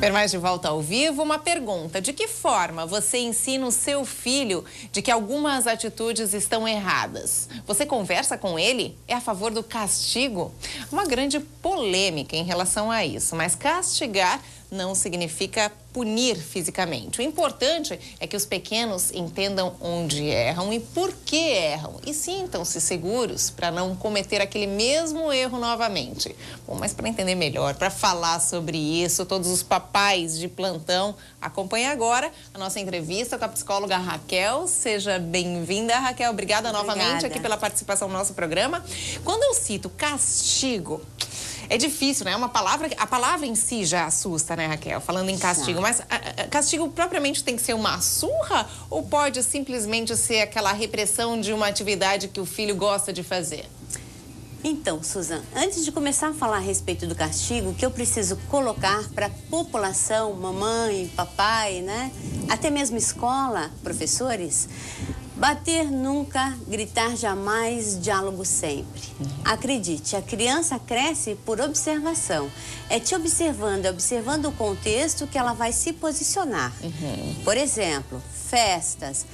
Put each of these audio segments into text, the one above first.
Permais de volta ao vivo, uma pergunta. De que forma você ensina o seu filho de que algumas atitudes estão erradas? Você conversa com ele? É a favor do castigo? Uma grande polêmica em relação a isso, mas castigar não significa punir fisicamente. O importante é que os pequenos entendam onde erram e por que erram e sintam-se seguros para não cometer aquele mesmo erro novamente. Bom, mas para entender melhor, para falar sobre isso, todos os papais de plantão, acompanhe agora a nossa entrevista com a psicóloga Raquel. Seja bem-vinda, Raquel. Obrigada novamente aqui pela participação no nosso programa. Quando eu cito castigo, é difícil, né? A palavra em si já assusta, né, Raquel? Falando em castigo. Mas castigo propriamente tem que ser uma surra ou pode simplesmente ser aquela repressão de uma atividade que o filho gosta de fazer? Então, Susan, antes de começar a falar a respeito do castigo, o que eu preciso colocar para a população, mamãe, papai, né? Até mesmo escola, professores... Bater nunca, gritar jamais, diálogo sempre. Acredite, a criança cresce por observação. É te observando, é observando o contexto que ela vai se posicionar. Por exemplo, festas,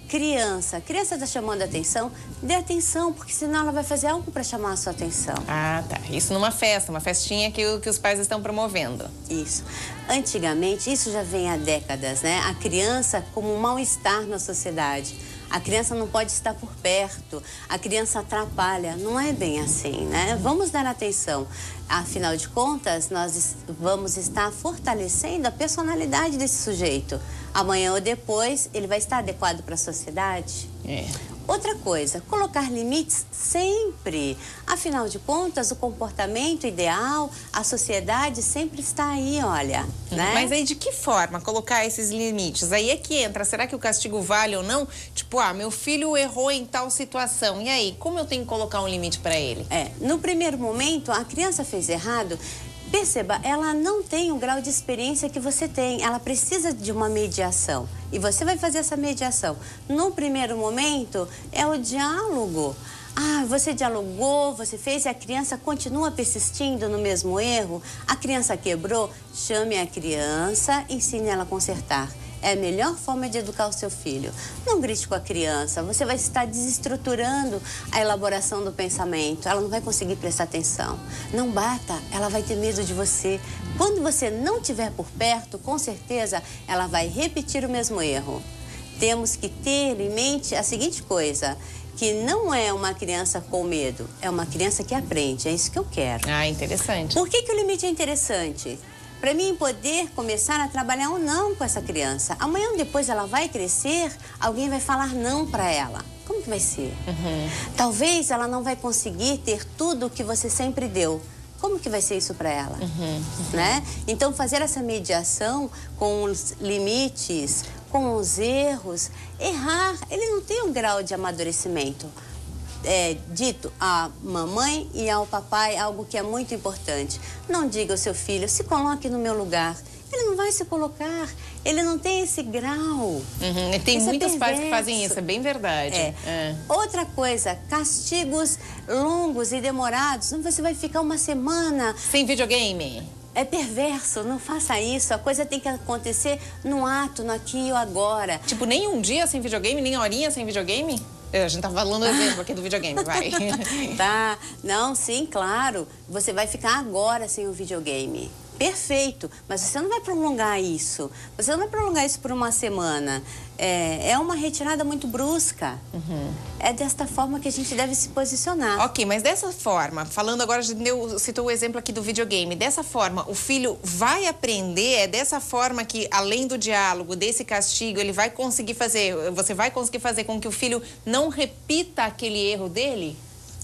criança está chamando a atenção, dê atenção, porque senão ela vai fazer algo para chamar a sua atenção. Ah, tá. Isso numa festa, uma festinha que os pais estão promovendo. Isso. Antigamente, isso já vem há décadas, né? A criança como um mal-estar na sociedade. A criança não pode estar por perto, a criança atrapalha. Não é bem assim, né? Vamos dar atenção. Afinal de contas, nós vamos estar fortalecendo a personalidade desse sujeito. Amanhã ou depois, ele vai estar adequado para a sociedade? Outra coisa, colocar limites sempre. Afinal de contas, o comportamento ideal, a sociedade sempre está aí, olha, né? Mas aí de que forma colocar esses limites? Aí é que entra, será que o castigo vale ou não? Tipo, meu filho errou em tal situação, e aí, como eu tenho que colocar um limite para ele? No primeiro momento, a criança fez errado. Perceba, ela não tem o grau de experiência que você tem. Ela precisa de uma mediação. E você vai fazer essa mediação. No primeiro momento, é o diálogo. Você dialogou, você fez e a criança continua persistindo no mesmo erro. A criança quebrou, chame a criança, ensine ela a consertar. É a melhor forma de educar o seu filho. Não grite com a criança, você vai estar desestruturando a elaboração do pensamento. Ela não vai conseguir prestar atenção. Não bata, ela vai ter medo de você. Quando você não estiver por perto, com certeza, ela vai repetir o mesmo erro. Temos que ter em mente a seguinte coisa, que não é uma criança com medo, é uma criança que aprende, é isso que eu quero. Interessante. Por que o limite é interessante? Para mim poder começar a trabalhar ou não com essa criança. Amanhã ou depois ela vai crescer, alguém vai falar não para ela. Como que vai ser? Talvez ela não vai conseguir ter tudo o que você sempre deu. Como que vai ser isso para ela? Né? Então, fazer essa mediação com os limites, com os erros, errar, ele não tem um grau de amadurecimento. Dito à mamãe e ao papai algo que é muito importante. Não diga ao seu filho, se coloque no meu lugar. Ele não vai se colocar, ele não tem esse grau. Tem muitos pais que fazem isso, é bem verdade. Outra coisa, castigos longos e demorados. Você vai ficar uma semana... Sem videogame? É perverso, não faça isso. A coisa tem que acontecer no ato, no aqui e agora. Tipo, nem um dia sem videogame, nem horinha sem videogame? A gente tá falando exemplo aqui do videogame, vai. Tá, não, sim, claro. Você vai ficar agora sem o videogame. Perfeito, mas você não vai prolongar isso. Você não vai prolongar isso por uma semana. É uma retirada muito brusca. É desta forma que a gente deve se posicionar. Ok, mas dessa forma, falando agora, citou o exemplo aqui do videogame. Dessa forma, o filho vai aprender, é dessa forma que, além do diálogo, desse castigo, ele vai conseguir fazer, você vai conseguir fazer com que o filho não repita aquele erro dele?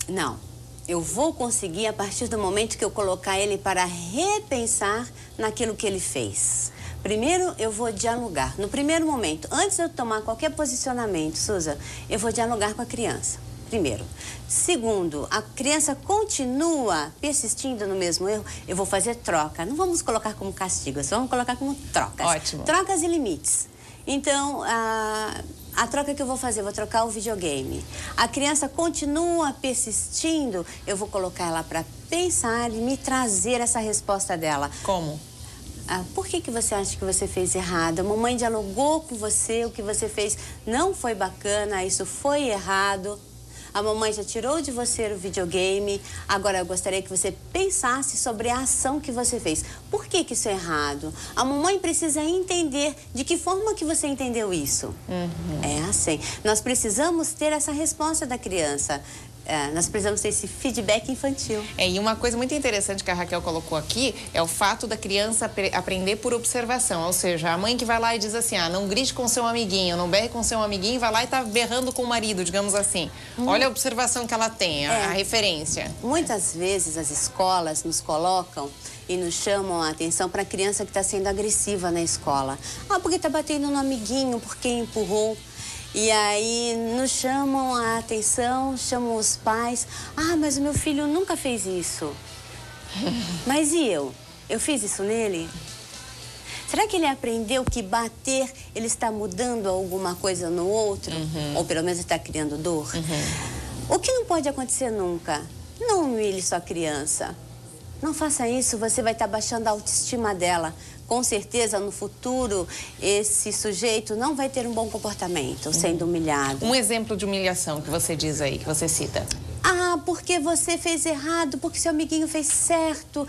Não. Eu vou conseguir a partir do momento que eu colocar ele para repensar naquilo que ele fez. Primeiro, eu vou dialogar. No primeiro momento, antes de eu tomar qualquer posicionamento, Susan, eu vou dialogar com a criança. Primeiro. Segundo, a criança continua persistindo no mesmo erro, eu vou fazer troca. Não vamos colocar como castigo, vamos colocar como trocas. Ótimo. Trocas e limites. Então, a troca que eu vou fazer, eu vou trocar o videogame. A criança continua persistindo, eu vou colocar ela para pensar e me trazer essa resposta dela. Como? Por que você acha que você fez errado? A mamãe dialogou com você, o que você fez não foi bacana, isso foi errado. A mamãe já tirou de você o videogame, agora eu gostaria que você pensasse sobre a ação que você fez. Por que isso é errado? A mamãe precisa entender de que forma que você entendeu isso. É assim. Nós precisamos ter essa resposta da criança. Nós precisamos ter esse feedback infantil. E uma coisa muito interessante que a Raquel colocou aqui é o fato da criança aprender por observação. Ou seja, a mãe que vai lá e diz assim, não grite com seu amiguinho, não berre com seu amiguinho, vai lá e tá berrando com o marido, digamos assim. Olha a observação que ela tem, a referência. Muitas vezes as escolas nos colocam e nos chamam a atenção para a criança que está sendo agressiva na escola. Porque está batendo no amiguinho, porque empurrou. E aí nos chamam a atenção, chamam os pais. Mas o meu filho nunca fez isso. Mas e eu? Eu fiz isso nele? Será que ele aprendeu que bater, ele está mudando alguma coisa no outro? Ou pelo menos está criando dor? O que não pode acontecer nunca? Não humilhe sua criança. Não faça isso, você vai estar baixando a autoestima dela. Com certeza, no futuro, esse sujeito não vai ter um bom comportamento, sendo humilhado. Um exemplo de humilhação que você diz aí, que você cita. Porque você fez errado, porque seu amiguinho fez certo.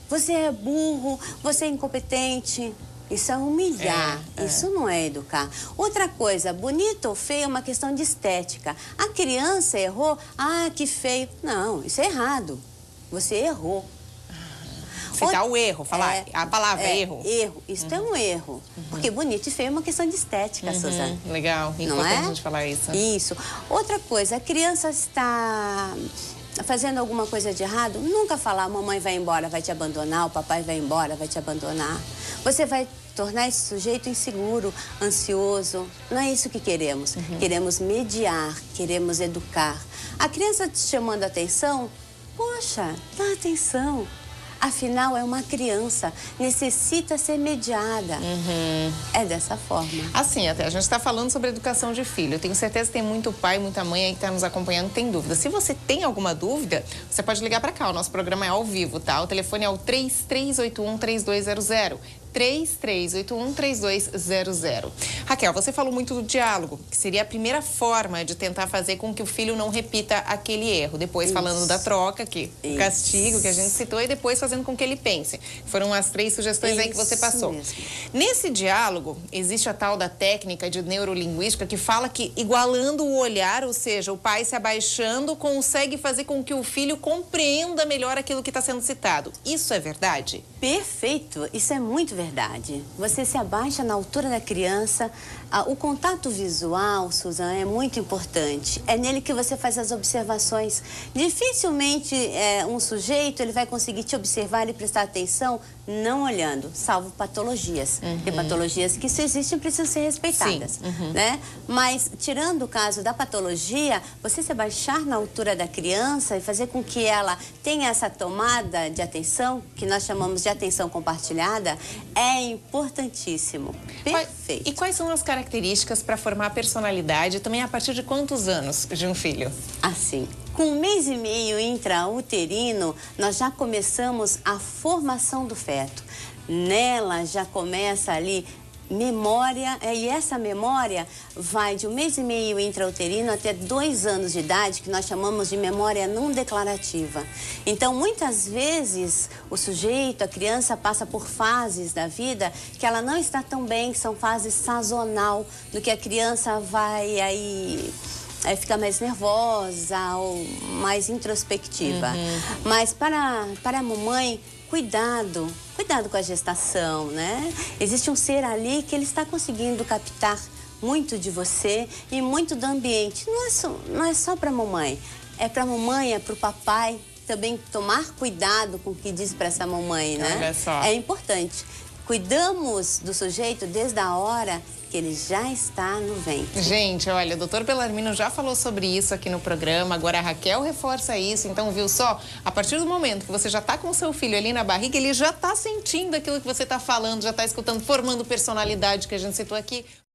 Você é burro, você é incompetente. Isso é humilhar, isso não é educar. Outra coisa, bonito ou feio é uma questão de estética. A criança errou, que feio. Não, isso é errado. Você errou. Citar o erro, falar a palavra erro. Erro, isso é um erro. Porque bonito e feio é uma questão de estética, Suzana. Legal, importante a gente falar isso. Isso. Outra coisa, a criança está fazendo alguma coisa de errado, nunca falar, a mamãe vai embora, vai te abandonar, o papai vai embora, vai te abandonar. Você vai tornar esse sujeito inseguro, ansioso. Não é isso que queremos. Queremos mediar, queremos educar. A criança te chamando a atenção, poxa, dá atenção. Afinal, é uma criança, necessita ser mediada. É dessa forma. Assim, até a gente está falando sobre educação de filho. Eu tenho certeza que tem muito pai, muita mãe aí que está nos acompanhando, tem dúvida. Se você tem alguma dúvida, você pode ligar para cá. O nosso programa é ao vivo, tá? O telefone é o 3381-3200. 3381-3200. Raquel, você falou muito do diálogo, que seria a primeira forma de tentar fazer com que o filho não repita aquele erro. Depois falando da troca, o castigo que a gente citou, e depois fazendo com que ele pense. Foram as 3 sugestões aí que você passou. Mesmo. Nesse diálogo, existe a tal da técnica de neurolinguística que fala que igualando o olhar, ou seja, o pai se abaixando, consegue fazer com que o filho compreenda melhor aquilo que está sendo citado. Isso é verdade? Perfeito, isso é muito verdade. Você se abaixa na altura da criança. O contato visual, Suzana, é muito importante. É nele que você faz as observações. Dificilmente um sujeito ele vai conseguir te observar e prestar atenção não olhando, salvo patologias. Tem patologias que, se existem, precisam ser respeitadas. Né? Mas, tirando o caso da patologia, você se abaixar na altura da criança e fazer com que ela tenha essa tomada de atenção, que nós chamamos de atenção compartilhada, é importantíssimo. Perfeito. E quais são as características para formar a personalidade, também a partir de quantos anos de um filho? Assim, com 1 mês e meio intrauterino, nós já começamos a formação do feto. Nela já começa ali memória, e essa memória vai de 1 mês e meio intrauterino até 2 anos de idade, que nós chamamos de memória não declarativa. Então, muitas vezes, o sujeito, a criança, passa por fases da vida que ela não está tão bem, que são fases sazonal, do que a criança vai aí ficar mais nervosa ou mais introspectiva. Mas para a mamãe, cuidado com a gestação, né? Existe um ser ali que ele está conseguindo captar muito de você e muito do ambiente. Não é só para a mamãe, é para a mamãe, é para o papai também tomar cuidado com o que diz para essa mamãe, né? Olha só. É importante. Cuidamos do sujeito desde a hora que ele já está no ventre. Gente, olha, o doutor Bellarmino já falou sobre isso aqui no programa, agora a Raquel reforça isso, então viu só? A partir do momento que você já está com o seu filho ali na barriga, ele já está sentindo aquilo que você está falando, já está escutando, formando personalidade que a gente citou aqui.